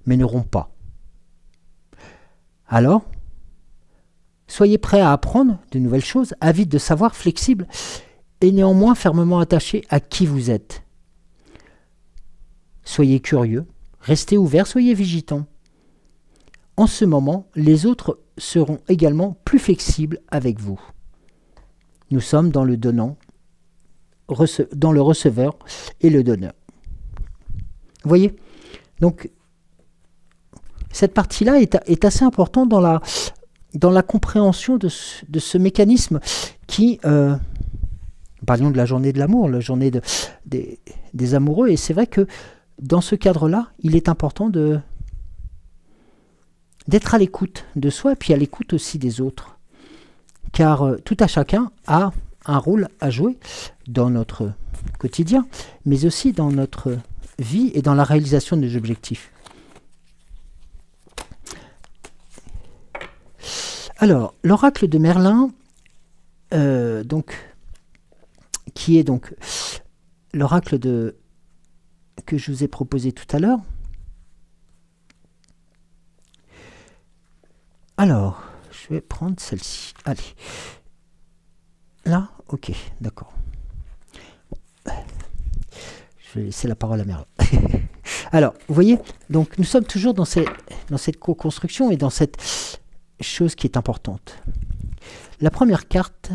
mais ne rompt pas. Alors, soyez prêts à apprendre de nouvelles choses, avides de savoir, flexibles, et néanmoins fermement attachés à qui vous êtes. Soyez curieux, restez ouverts, soyez vigilants. En ce moment, les autres seront également plus flexibles avec vous. Nous sommes dans le donnant, dans le receveur et le donneur. Vous voyez? Donc, cette partie-là est assez importante dans la compréhension de ce mécanisme qui... parlions de la journée de l'amour, la journée des amoureux, et c'est vrai que dans ce cadre-là, il est important d'être à l'écoute de soi et puis à l'écoute aussi des autres. Car tout à chacun a un rôle à jouer dans notre quotidien, mais aussi dans notre vie et dans la réalisation des objectifs. Alors, l'oracle de Merlin, qui est donc l'oracle que je vous ai proposé tout à l'heure. Alors, je vais prendre celle-ci. Allez. Là, ok, d'accord. Bon. Je vais laisser la parole à Merlin. Alors, vous voyez, donc nous sommes toujours dans cette co-construction et dans cette chose qui est importante. La première carte,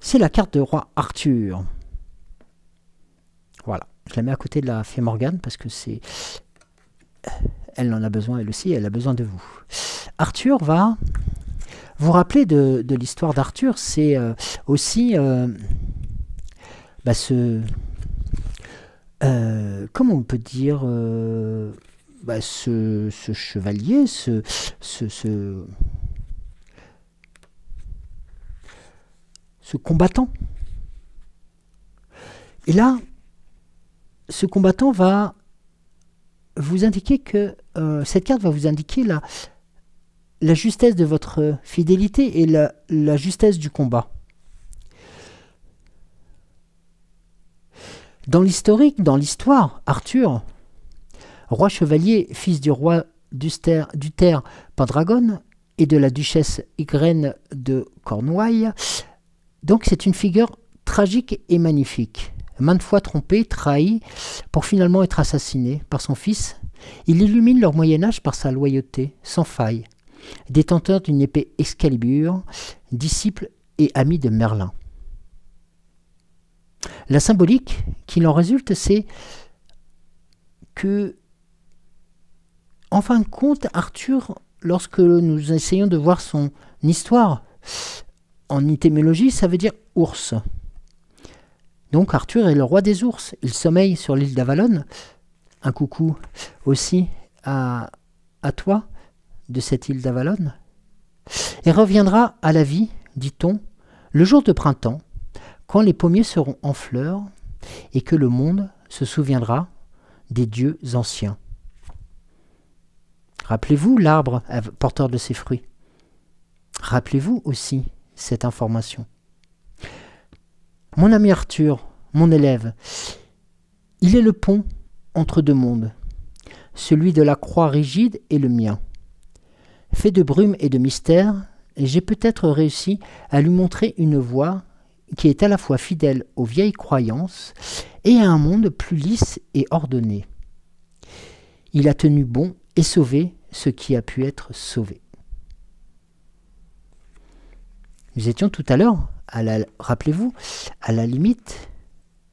c'est la carte de roi Arthur. Voilà, je la mets à côté de la fée Morgane parce que elle en a besoin, elle aussi, elle a besoin de vous. Arthur va vous rappeler de l'histoire d'Arthur, c'est aussi comment on peut dire, ce chevalier, ce combattant. Et là, ce combattant va vous indiquer que cette carte va vous indiquer la justesse de votre fidélité et la justesse du combat. Dans l'historique, dans l'histoire, Arthur, roi chevalier, fils du roi d'Uther Pendragon et de la duchesse Igraine de Cornouailles, donc c'est une figure tragique et magnifique. Maintes fois trompé, trahi, pour finalement être assassiné par son fils, il illumine leur Moyen-Âge par sa loyauté, sans faille, détenteur d'une épée Excalibur, disciple et ami de Merlin. La symbolique qu'il en résulte, c'est que, en fin de compte, Arthur, lorsque nous essayons de voir son histoire en étymologie, ça veut dire ours. Donc Arthur est le roi des ours. Il sommeille sur l'île d'Avalon. Un coucou aussi à toi de cette île d'Avalon. Et reviendra à la vie, dit-on, le jour de printemps, quand les pommiers seront en fleurs et que le monde se souviendra des dieux anciens. Rappelez-vous l'arbre porteur de ses fruits. Rappelez-vous aussi cette information. Mon ami Arthur, mon élève, il est le pont entre deux mondes, celui de la croix rigide et le mien. Fait de brume et de mystère, j'ai peut-être réussi à lui montrer une voie qui est à la fois fidèle aux vieilles croyances et à un monde plus lisse et ordonné. Il a tenu bon et sauvé ce qui a pu être sauvé. Nous étions tout à l'heure, rappelez-vous, à la limite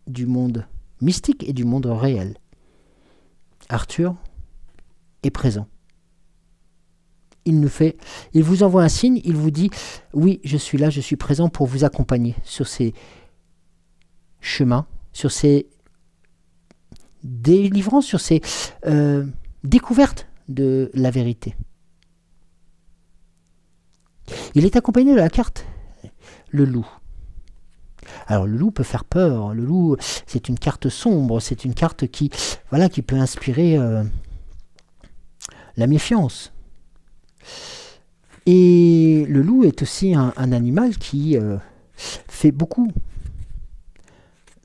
du monde mystique et du monde réel. Arthur est présent. Il vous envoie un signe, il vous dit « Oui, je suis là, je suis présent pour vous accompagner sur ces chemins, sur ces délivrances, sur ces découvertes de la vérité. » Il est accompagné de la carte, le loup. Alors le loup peut faire peur, le loup c'est une carte sombre, c'est une carte qui peut inspirer la méfiance. Et le loup est aussi un animal qui fait beaucoup,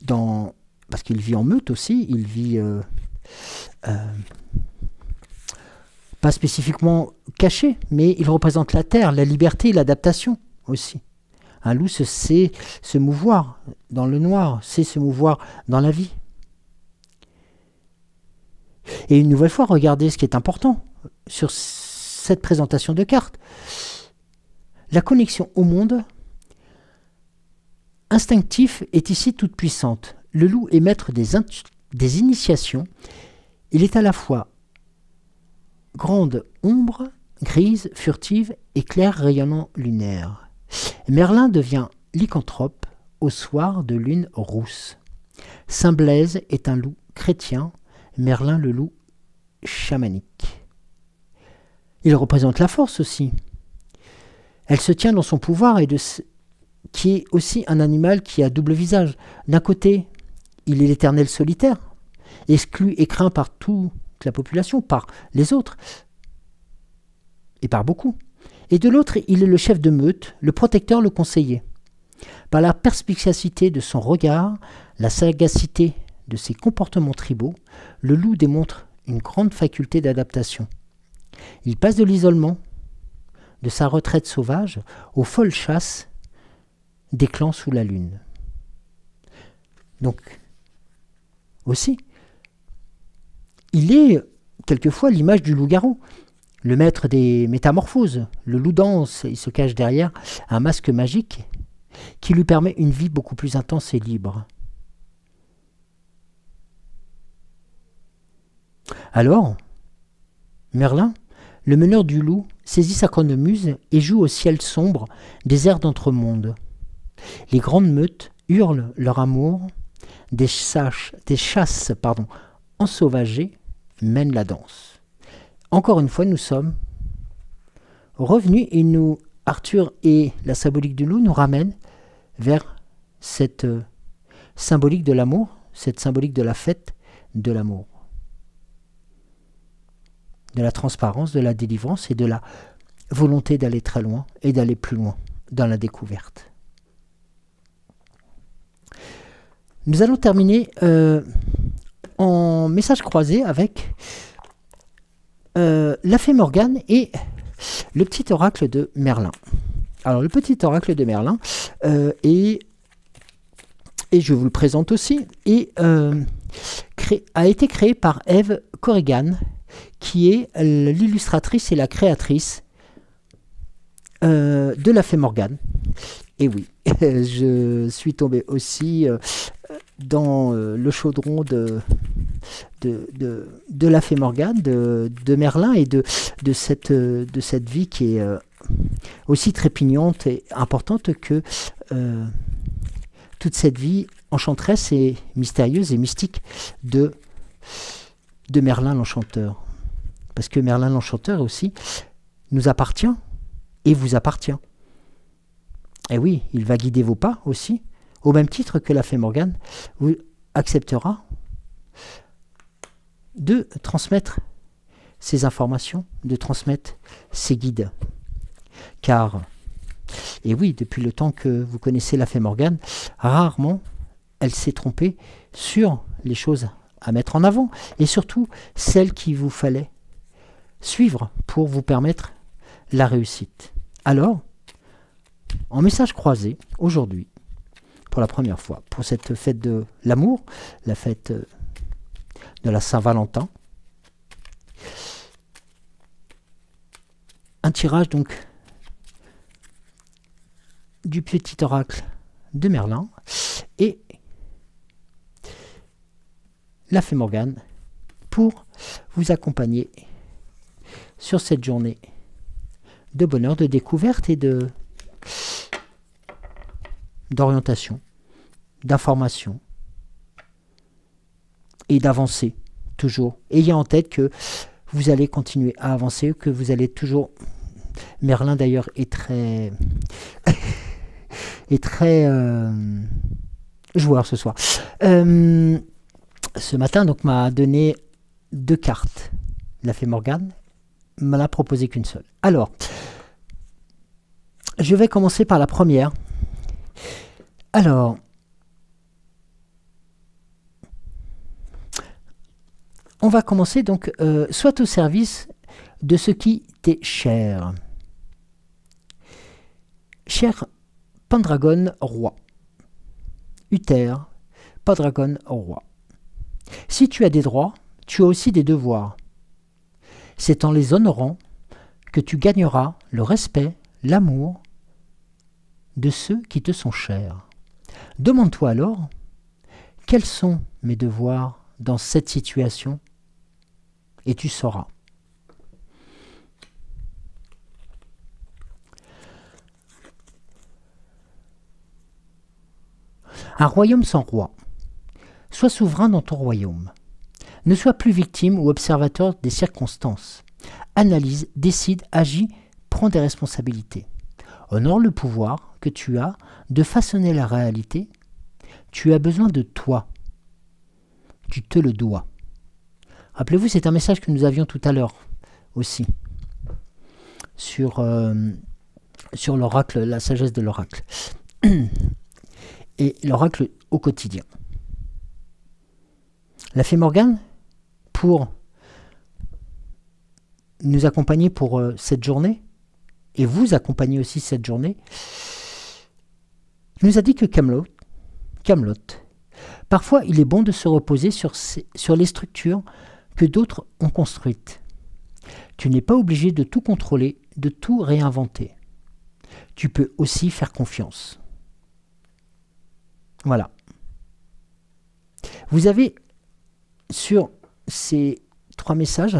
parce qu'il vit en meute aussi, il vit pas spécifiquement caché, mais il représente la terre, la liberté, l'adaptation aussi. Un loup sait se mouvoir dans le noir, sait se mouvoir dans la vie. Et une nouvelle fois, regardez ce qui est important sur cette présentation de cartes. La connexion au monde instinctif est ici toute puissante. Le loup est maître des initiations. Il est à la fois grande ombre, grise, furtive et clair rayonnant lunaire. Merlin devient lycanthrope au soir de lune rousse. Saint Blaise est un loup chrétien, Merlin le loup chamanique. Il représente la force aussi. Elle se tient dans son pouvoir qui est aussi un animal qui a double visage. D'un côté, il est l'éternel solitaire, exclu et craint par toute la population, par les autres, et par beaucoup. Et de l'autre, il est le chef de meute, le protecteur, le conseiller. Par la perspicacité de son regard, la sagacité de ses comportements tribaux, le loup démontre une grande faculté d'adaptation. Il passe de l'isolement, de sa retraite sauvage, aux folles chasses des clans sous la lune. Donc, aussi, il est quelquefois l'image du loup-garou, le maître des métamorphoses. Le loup danse, il se cache derrière un masque magique qui lui permet une vie beaucoup plus intense et libre. Alors, Merlin, le meneur du loup, saisit sa cornemuse et joue au ciel sombre des airs d'entremonde. Les grandes meutes hurlent leur amour, des chasses ensauvagées mènent la danse. Encore une fois, nous sommes revenus et Arthur et la symbolique du loup nous ramènent vers cette symbolique de l'amour, cette symbolique de la fête de l'amour, de la transparence, de la délivrance et de la volonté d'aller très loin et d'aller plus loin dans la découverte. Nous allons terminer en message croisé avec la fée Morgane et le petit oracle de Merlin. Alors, le petit oracle de Merlin, et je vous le présente aussi, a été créé par Eve Corrigan, qui est l'illustratrice et la créatrice de la fée Morgane. Et oui, je suis tombé aussi dans le chaudron de la fée Morgane, de Merlin, et de cette vie qui est aussi trépignante et importante que toute cette vie enchanteresse et mystérieuse et mystique de Merlin l'Enchanteur. Parce que Merlin l'Enchanteur aussi nous appartient et vous appartient. Et oui, il va guider vos pas aussi, au même titre que la fée Morgane vous acceptera de transmettre ces informations, de transmettre ces guides. Car, et oui, depuis le temps que vous connaissez la fée Morgane, rarement elle s'est trompée sur les choses à mettre en avant, et surtout celles qu'il vous fallait suivre pour vous permettre la réussite. Alors, en message croisé, aujourd'hui, pour la première fois, pour cette fête de l'amour, la fête de la Saint-Valentin, un tirage donc du petit oracle de Merlin et la fée Morgane pour vous accompagner sur cette journée de bonheur, de découverte et d'orientation, d'information et d'avancer toujours. Ayez en tête que vous allez continuer à avancer, que vous allez toujours... Merlin d'ailleurs est très... est très joueur ce soir. Ce matin, donc, m'a donné 2 cartes. La fée Morgane m'en a proposé qu'une seule. Alors, je vais commencer par la première. Alors, on va commencer donc, soit au service de ce qui t'est cher. Cher Pendragon roi. Uther, Pendragon roi. Si tu as des droits, tu as aussi des devoirs. C'est en les honorant que tu gagneras le respect, l'amour de ceux qui te sont chers. Demande-toi alors, quels sont mes devoirs dans cette situation? Et tu sauras. Un royaume sans roi. Sois souverain dans ton royaume. Ne sois plus victime ou observateur des circonstances. Analyse, décide, agis, prends des responsabilités. Honore le pouvoir que tu as de façonner la réalité. Tu as besoin de toi. Tu te le dois. Rappelez-vous, c'est un message que nous avions tout à l'heure aussi sur l'oracle, la sagesse de l'oracle. Et l'oracle au quotidien. La fée Morgane, pour nous accompagner pour cette journée, et vous accompagner aussi cette journée, nous a dit que Camelot, parfois il est bon de se reposer sur les structures que d'autres ont construites. Tu n'es pas obligé de tout contrôler, de tout réinventer. Tu peux aussi faire confiance. Voilà. Vous avez sur ces 3 messages,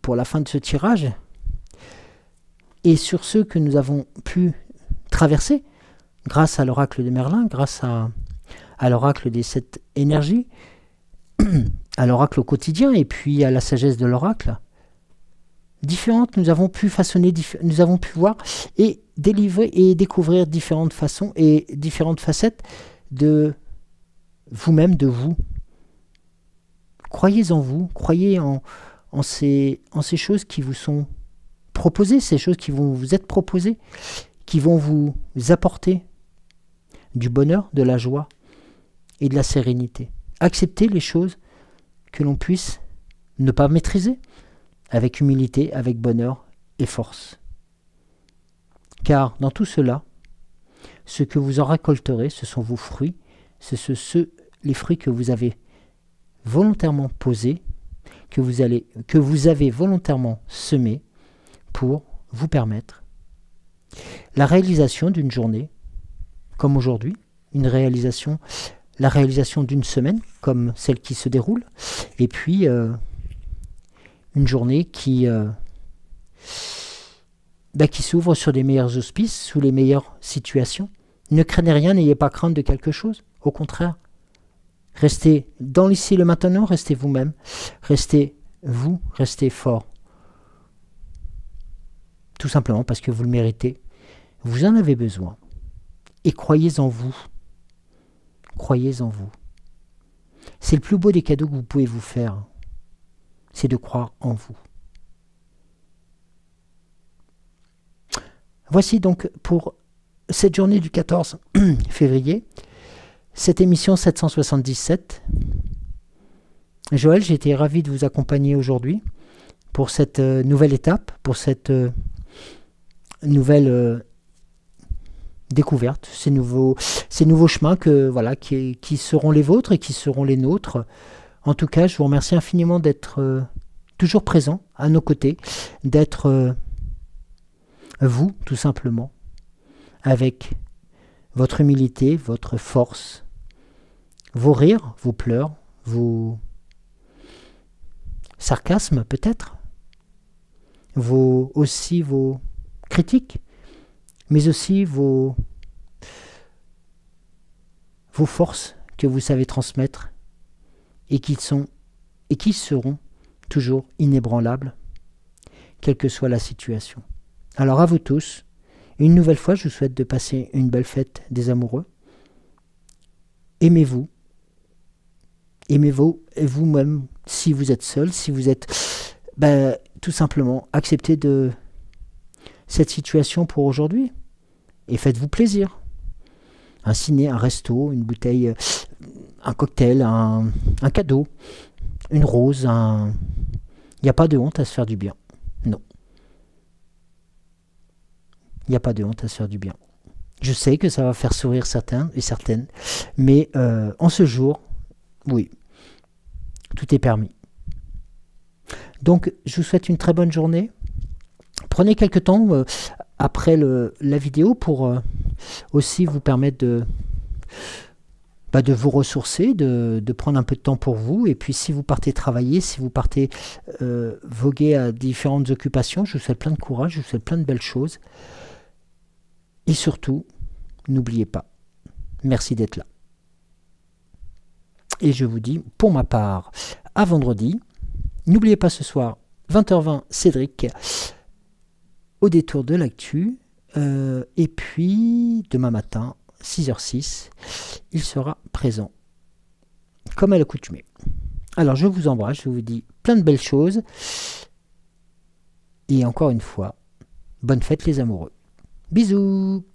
pour la fin de ce tirage, et sur ceux que nous avons pu traverser, grâce à l'oracle de Merlin, grâce à l'oracle des 7 énergies, à l'oracle au quotidien, et puis à la sagesse de l'oracle, différentes, nous avons pu façonner, nous avons pu voir et délivrer et découvrir différentes façons et différentes facettes de vous-même, de vous. Croyez en vous, croyez en ces choses qui vous sont proposer, ces choses qui vont vous être proposées, qui vont vous apporter du bonheur, de la joie et de la sérénité. Acceptez les choses que l'on puisse ne pas maîtriser, avec humilité, avec bonheur et force. Car dans tout cela, ce que vous en récolterez, ce sont vos fruits, les fruits que vous avez volontairement posés, que vous avez volontairement semés pour vous permettre la réalisation d'une journée, comme aujourd'hui, la réalisation d'une semaine, comme celle qui se déroule, et puis une journée qui s'ouvre sur les meilleurs auspices, sous les meilleures situations. Ne craignez rien, n'ayez pas crainte de quelque chose. Au contraire, restez dans l'ici et le maintenant, restez vous-même, restez fort. Tout simplement parce que vous le méritez. Vous en avez besoin. Et croyez en vous. Croyez en vous. C'est le plus beau des cadeaux que vous pouvez vous faire. C'est de croire en vous. Voici donc pour cette journée du 14 février, cette émission 777. Joël, j'ai été ravi de vous accompagner aujourd'hui pour cette nouvelle étape, pour cette nouvelle découverte, ces nouveaux chemins qui seront les vôtres et qui seront les nôtres. En tout cas, je vous remercie infiniment d'être toujours présent à nos côtés, d'être vous, tout simplement, avec votre humilité, votre force, vos rires, vos pleurs, vos sarcasmes peut-être, aussi vos critiques, mais aussi vos forces que vous savez transmettre et qui seront toujours inébranlables, quelle que soit la situation. Alors à vous tous, une nouvelle fois, je vous souhaite de passer une belle fête des amoureux. Aimez-vous. Aimez-vous et vous-même si vous êtes seul, si vous êtes... tout simplement, acceptez de cette situation pour aujourd'hui et faites-vous plaisir. Un ciné, un resto, une bouteille, un cocktail, un cadeau, une rose, Il n'y a pas de honte à se faire du bien. Non. Il n'y a pas de honte à se faire du bien. Je sais que ça va faire sourire certains et certaines, mais en ce jour, oui, tout est permis. Donc, je vous souhaite une très bonne journée. Prenez quelques temps après la vidéo pour aussi vous permettre de vous ressourcer, de prendre un peu de temps pour vous. Et puis, si vous partez travailler, si vous partez voguer à différentes occupations, je vous souhaite plein de courage, je vous souhaite plein de belles choses. Et surtout, n'oubliez pas, merci d'être là. Et je vous dis, pour ma part, à vendredi. N'oubliez pas ce soir, 20h20, Cédric, au détour de l'actu. Et puis, demain matin, 6h06, il sera présent, comme à l'accoutumée. Alors, je vous embrasse, je vous dis plein de belles choses. Et encore une fois, bonne fête les amoureux. Bisous.